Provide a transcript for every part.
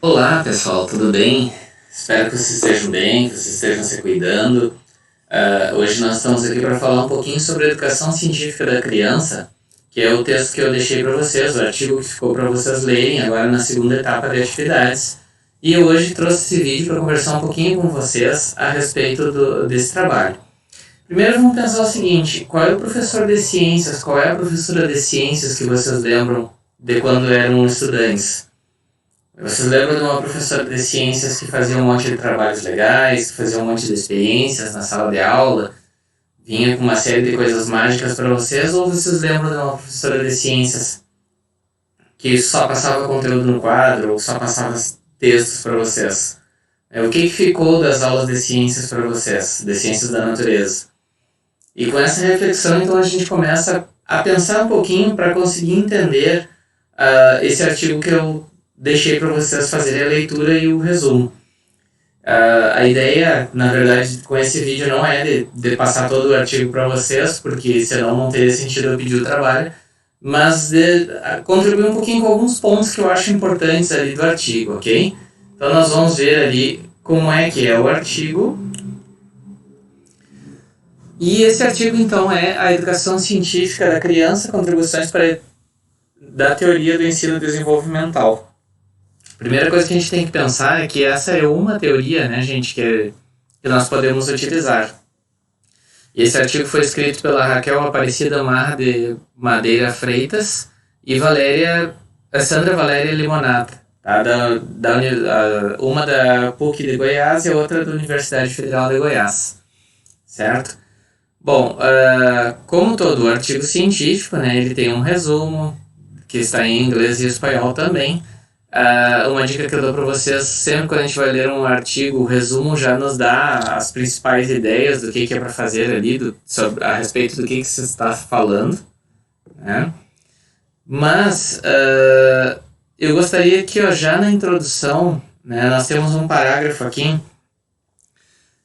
Olá pessoal, tudo bem? Espero que vocês estejam bem, que vocês estejam se cuidando. Hoje nós estamos aqui para falar um pouquinho sobre a educação científica da criança, que é o texto que eu deixei para vocês, o artigo que ficou para vocês lerem agora na segunda etapa de atividades. E eu hoje trouxe esse vídeo para conversar um pouquinho com vocês a respeito desse trabalho. Primeiro vamos pensar o seguinte: qual é o professor de ciências, qual é a professora de ciências que vocês lembram de quando eram estudantes? Vocês lembram de uma professora de ciências que fazia um monte de trabalhos legais, que fazia um monte de experiências na sala de aula, vinha com uma série de coisas mágicas para vocês? Ou vocês lembram de uma professora de ciências que só passava conteúdo no quadro, ou só passava textos para vocês? O que ficou das aulas de ciências para vocês, de ciências da natureza? E com essa reflexão, então, a gente começa a pensar um pouquinho para conseguir entender esse artigo que eu deixei para vocês fazerem a leitura e o resumo. A ideia, na verdade, com esse vídeo não é de passar todo o artigo para vocês, porque senão não teria sentido eu pedir o trabalho, mas de contribuir um pouquinho com alguns pontos que eu acho importantes ali do artigo, ok? Então nós vamos ver ali como é que é o artigo. E esse artigo, então, é a educação científica da criança, contribuições da teoria do ensino desenvolvimental. Primeira coisa que a gente tem que pensar é que essa é uma teoria, né, gente, que nós podemos utilizar. E esse artigo foi escrito pela Raquel Aparecida Marra de Madeira Freitas e Sandra Valéria Limonata, tá? Uma da PUC de Goiás e a outra da Universidade Federal de Goiás, certo? Bom, como todo artigo científico, né, ele tem um resumo, que está em inglês e espanhol também. Uma dica que eu dou para vocês: sempre quando a gente vai ler um artigo, o resumo já nos dá as principais ideias do que é para fazer ali, a respeito do que se está falando, né? Mas eu gostaria que já na introdução, né, nós temos um parágrafo aqui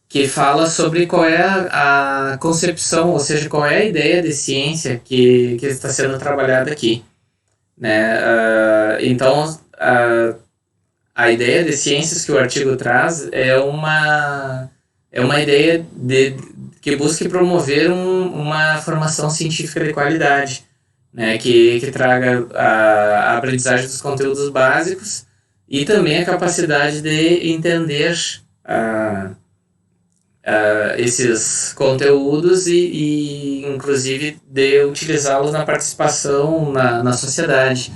que fala sobre qual é a concepção, ou seja, qual é a ideia de ciência que está sendo trabalhada aqui, né? Então, a ideia de ciências que o artigo traz é uma ideia que busque promover uma formação científica de qualidade, né? Que traga a aprendizagem dos conteúdos básicos e também a capacidade de entender esses conteúdos e inclusive de utilizá-los na participação na sociedade.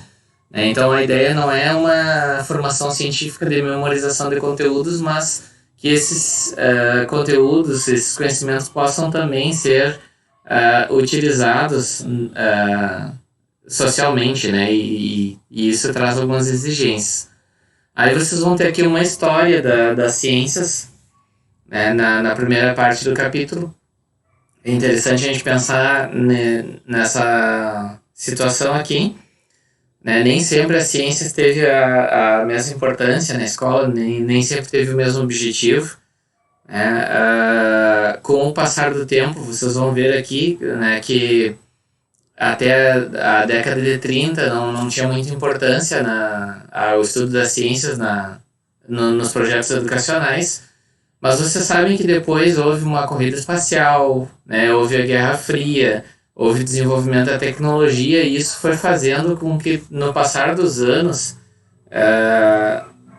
Então a ideia não é uma formação científica de memorização de conteúdos, mas que esses conteúdos, esses conhecimentos possam também ser utilizados socialmente, né? E isso traz algumas exigências. Aí vocês vão ter aqui uma história das ciências, né, na primeira parte do capítulo. É interessante a gente pensar nessa situação aqui. Né? Nem sempre a ciência teve a mesma importância na escola, nem sempre teve o mesmo objetivo. Né? Com o passar do tempo, vocês vão ver aqui, né, que até a década de 30 não tinha muita importância ao estudo das ciências nos projetos educacionais, mas vocês sabem que depois houve uma corrida espacial, né? Houve a Guerra Fria, houve desenvolvimento da tecnologia, e isso foi fazendo com que, no passar dos anos,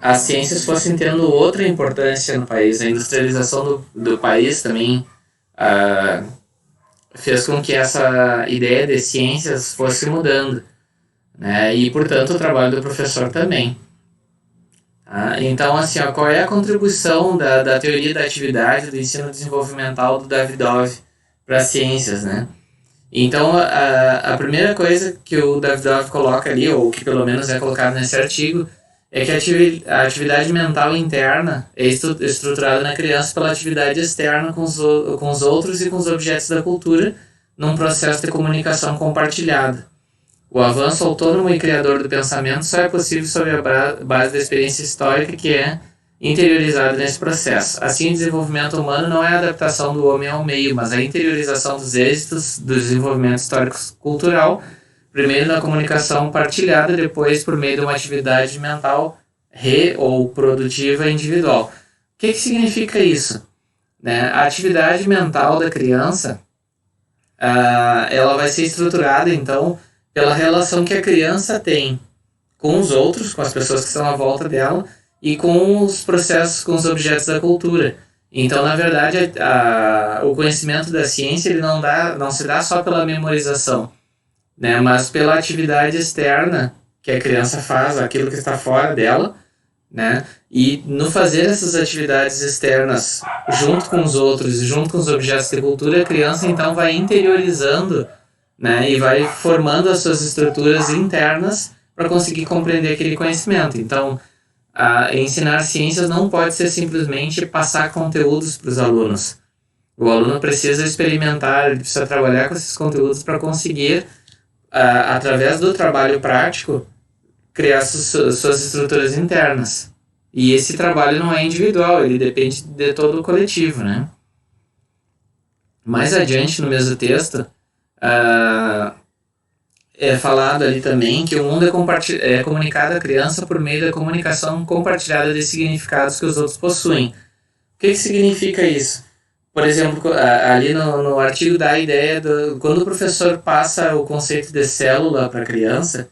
as ciências fossem tendo outra importância no país. A industrialização do país também fez com que essa ideia de ciências fosse mudando, né? E, portanto, o trabalho do professor também. Então, assim, qual é a contribuição da teoria da atividade do ensino desenvolvimental do Davidov para as ciências, né? Então, a primeira coisa que o Davidov coloca ali, ou que pelo menos é colocado nesse artigo, é que a atividade mental interna é estruturada na criança pela atividade externa com os outros e com os objetos da cultura, num processo de comunicação compartilhada. O avanço autônomo e criador do pensamento só é possível sob a base da experiência histórica que é interiorizada nesse processo. Assim, o desenvolvimento humano não é a adaptação do homem ao meio, mas a interiorização dos êxitos do desenvolvimento histórico-cultural, primeiro na comunicação partilhada, depois por meio de uma atividade mental ou produtiva individual. O que significa isso? Né? A atividade mental da criança, ela vai ser estruturada, então, pela relação que a criança tem com os outros, com as pessoas que estão à volta dela, e com os processos, com os objetos da cultura. Então, na verdade, o conhecimento da ciência ele não se dá só pela memorização, né? Mas pela atividade externa que a criança faz, aquilo que está fora dela, né? E no fazer essas atividades externas junto com os outros e junto com os objetos de cultura, a criança então vai interiorizando, né? E vai formando as suas estruturas internas para conseguir compreender aquele conhecimento. Então, ensinar ciências não pode ser simplesmente passar conteúdos para os alunos. O aluno precisa experimentar, ele precisa trabalhar com esses conteúdos para conseguir, através do trabalho prático, criar suas estruturas internas. E esse trabalho não é individual, ele depende de todo o coletivo, né? Mais adiante no mesmo texto, é falado ali também que o mundo é comunicado à criança por meio da comunicação compartilhada de significados que os outros possuem. O que significa isso? Por exemplo, ali no artigo dá a ideia quando o professor passa o conceito de célula para a criança,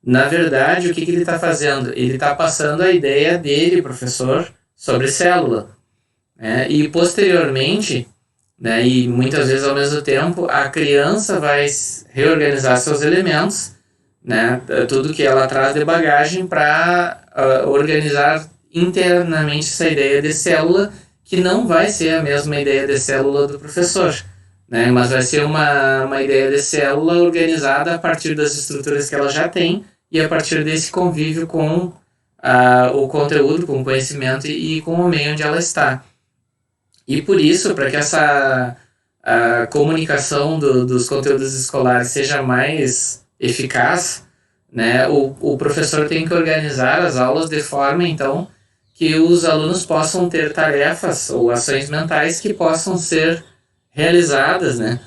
na verdade, o que ele está fazendo? Ele está passando a ideia dele, professor, sobre célula. Né? E posteriormente, né, e muitas vezes ao mesmo tempo, a criança vai reorganizar seus elementos, né, tudo que ela traz de bagagem para organizar internamente essa ideia de célula, que não vai ser a mesma ideia de célula do professor, né, mas vai ser uma ideia de célula organizada a partir das estruturas que ela já tem e a partir desse convívio com o conteúdo, com o conhecimento e com o meio onde ela está. E por isso, para que essa comunicação dos conteúdos escolares seja mais eficaz, né, o professor tem que organizar as aulas de forma, então, que os alunos possam ter tarefas ou ações mentais que possam ser realizadas, né?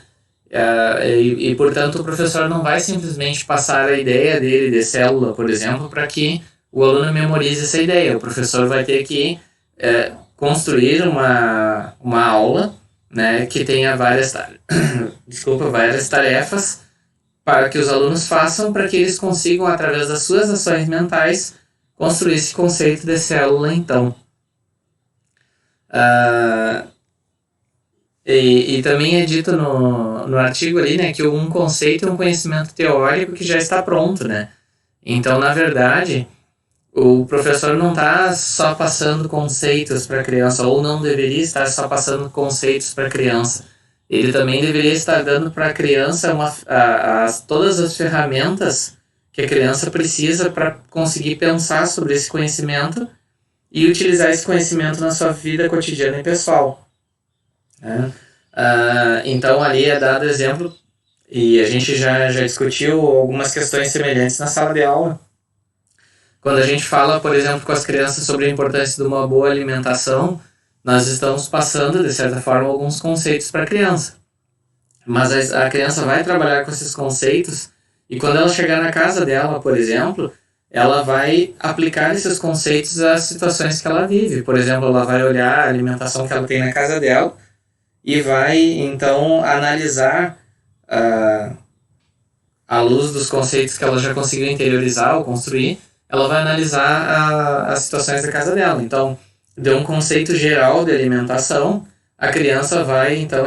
Portanto, o professor não vai simplesmente passar a ideia dele de célula, por exemplo, para que o aluno memorize essa ideia. O professor vai ter que construir uma aula, né, que tenha várias tarefas para que os alunos façam, para que eles consigam, através das suas ações mentais, construir esse conceito de célula, então. E também é dito no artigo ali, né, que um conceito é um conhecimento teórico que já está pronto, né? Então, na verdade, o professor não está só passando conceitos para a criança, ou não deveria estar só passando conceitos para a criança. Ele também deveria estar dando para a criança todas as ferramentas que a criança precisa para conseguir pensar sobre esse conhecimento e utilizar esse conhecimento na sua vida cotidiana e pessoal. Então ali é dado exemplo, e a gente já discutiu algumas questões semelhantes na sala de aula. Quando a gente fala, por exemplo, com as crianças sobre a importância de uma boa alimentação, nós estamos passando, de certa forma, alguns conceitos para a criança. Mas a criança vai trabalhar com esses conceitos e quando ela chegar na casa dela, por exemplo, ela vai aplicar esses conceitos às situações que ela vive. Por exemplo, ela vai olhar a alimentação que ela tem na casa dela e vai, então, analisar à luz dos conceitos que ela já conseguiu interiorizar ou construir, ela vai analisar as situações da casa dela. Então, de um conceito geral de alimentação, a criança vai, então,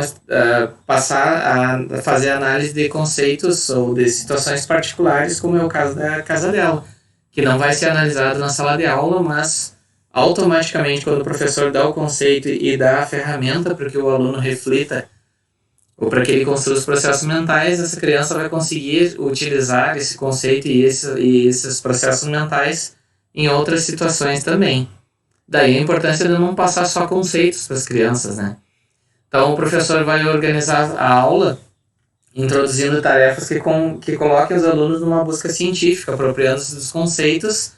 passar a fazer análise de conceitos ou de situações particulares, como é o caso da casa dela, que não vai ser analisado na sala de aula, mas automaticamente, quando o professor dá o conceito e dá a ferramenta para que o aluno reflita ou para que ele construa os processos mentais, essa criança vai conseguir utilizar esse conceito e esses processos mentais em outras situações também. Daí a importância de não passar só conceitos para as crianças, né? Então o professor vai organizar a aula introduzindo tarefas que coloquem os alunos numa busca científica, apropriando-se dos conceitos,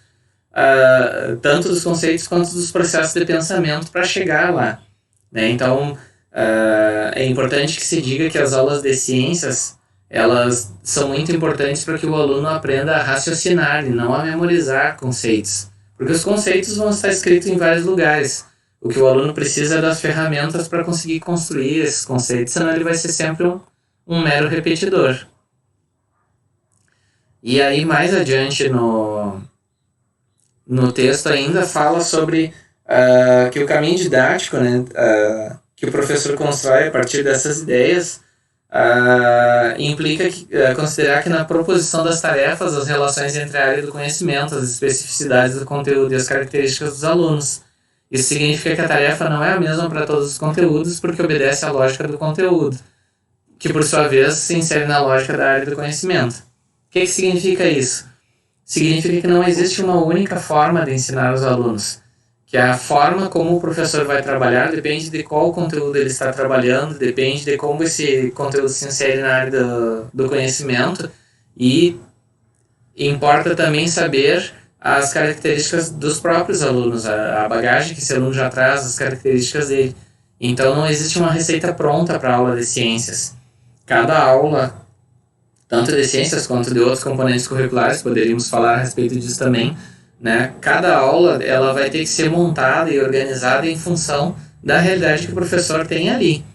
tanto dos conceitos quanto dos processos de pensamento para chegar lá, né? Então é importante que se diga que as aulas de ciências, elas são muito importantes para que o aluno aprenda a raciocinar e não a memorizar conceitos, Porque os conceitos vão estar escritos em vários lugares. O que o aluno precisa é das ferramentas para conseguir construir esses conceitos, senão ele vai ser sempre um mero repetidor. E aí, mais adiante no texto ainda fala sobre que o caminho didático, né, que o professor constrói a partir dessas ideias, implica considerar que na proposição das tarefas, as relações entre a área do conhecimento, as especificidades do conteúdo e as características dos alunos. Isso significa que a tarefa não é a mesma para todos os conteúdos, porque obedece à lógica do conteúdo, que por sua vez se insere na lógica da área do conhecimento. O que significa isso? Significa que não existe uma única forma de ensinar os alunos, que a forma como o professor vai trabalhar depende de qual conteúdo ele está trabalhando, depende de como esse conteúdo se insere na área do conhecimento, e importa também saber as características dos próprios alunos, a bagagem que esse aluno já traz, as características dele. Então não existe uma receita pronta para a aula de ciências. Cada aula, tanto de ciências quanto de outros componentes curriculares, poderíamos falar a respeito disso também, né? Cada aula ela vai ter que ser montada e organizada em função da realidade que o professor tem ali,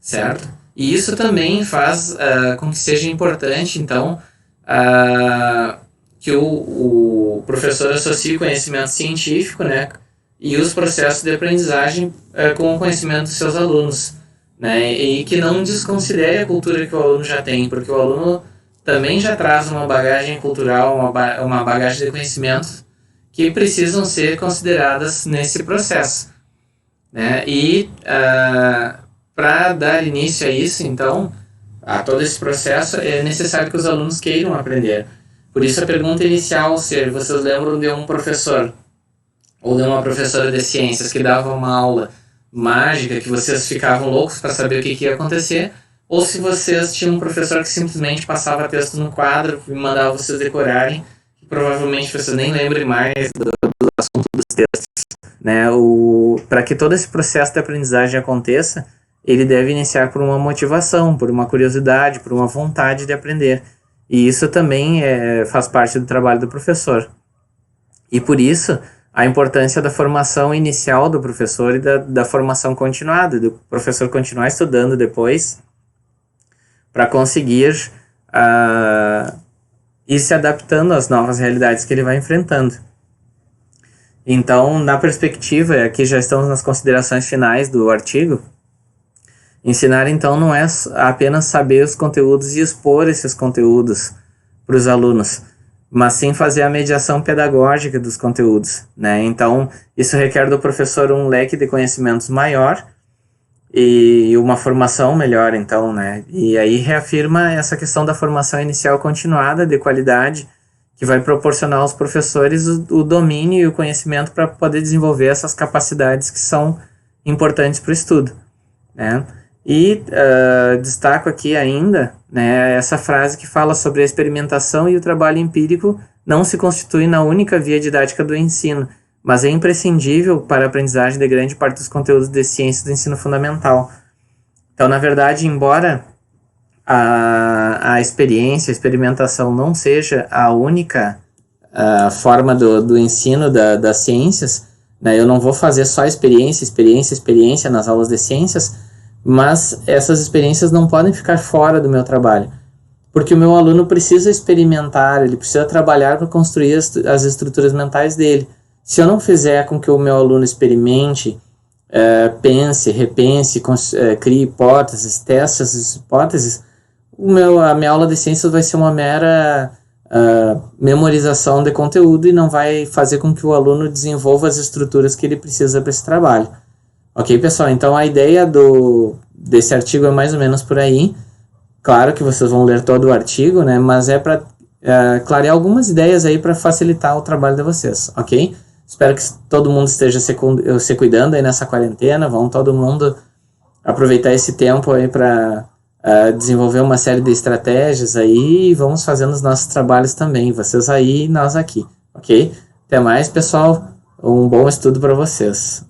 certo? E isso também faz com que seja importante, então, que o professor associe o conhecimento científico, né, e os processos de aprendizagem com o conhecimento dos seus alunos, né, e que não desconsidere a cultura que o aluno já tem, porque o aluno também já traz uma bagagem cultural, uma bagagem de conhecimento que precisam ser consideradas nesse processo, né, e para dar início a isso, então, a todo esse processo, é necessário que os alunos queiram aprender. Por isso a pergunta inicial, se vocês lembram de um professor ou de uma professora de ciências que dava uma aula mágica, que vocês ficavam loucos para saber o que ia acontecer, ou se vocês tinham um professor que simplesmente passava texto no quadro e mandava vocês decorarem, que provavelmente vocês nem lembrem mais do assunto dos textos, né? Para que todo esse processo de aprendizagem aconteça, ele deve iniciar por uma motivação, por uma curiosidade, por uma vontade de aprender. E isso também faz parte do trabalho do professor. E por isso, a importância da formação inicial do professor e da formação continuada, do professor continuar estudando depois, para conseguir ir se adaptando às novas realidades que ele vai enfrentando. Então, na perspectiva, aqui já estamos nas considerações finais do artigo, ensinar, então, não é apenas saber os conteúdos e expor esses conteúdos para os alunos, mas sim fazer a mediação pedagógica dos conteúdos, né? Então, isso requer do professor um leque de conhecimentos maior e uma formação melhor, então, né? E aí reafirma essa questão da formação inicial continuada, de qualidade, que vai proporcionar aos professores o domínio e o conhecimento para poder desenvolver essas capacidades que são importantes para o estudo, né? E destaco aqui ainda, né, essa frase que fala sobre a experimentação e o trabalho empírico não se constitui na única via didática do ensino, mas é imprescindível para a aprendizagem de grande parte dos conteúdos de ciência do ensino fundamental. Então, na verdade, embora a experiência, a experimentação não seja a única forma do ensino das ciências, né, eu não vou fazer só experiência nas aulas de ciências, mas essas experiências não podem ficar fora do meu trabalho, porque o meu aluno precisa experimentar, ele precisa trabalhar para construir as estruturas mentais dele. Se eu não fizer com que o meu aluno experimente, pense, repense, crie hipóteses, teste essas hipóteses, a minha aula de ciências vai ser uma mera memorização de conteúdo e não vai fazer com que o aluno desenvolva as estruturas que ele precisa para esse trabalho. Ok, pessoal? Então, a ideia desse artigo é mais ou menos por aí. Claro que vocês vão ler todo o artigo, né? Mas é para clarear algumas ideias aí para facilitar o trabalho de vocês, ok? Espero que todo mundo esteja se cuidando aí nessa quarentena. Vamos todo mundo aproveitar esse tempo aí para desenvolver uma série de estratégias aí e vamos fazendo os nossos trabalhos também. Vocês aí e nós aqui, ok? Até mais, pessoal. Um bom estudo para vocês.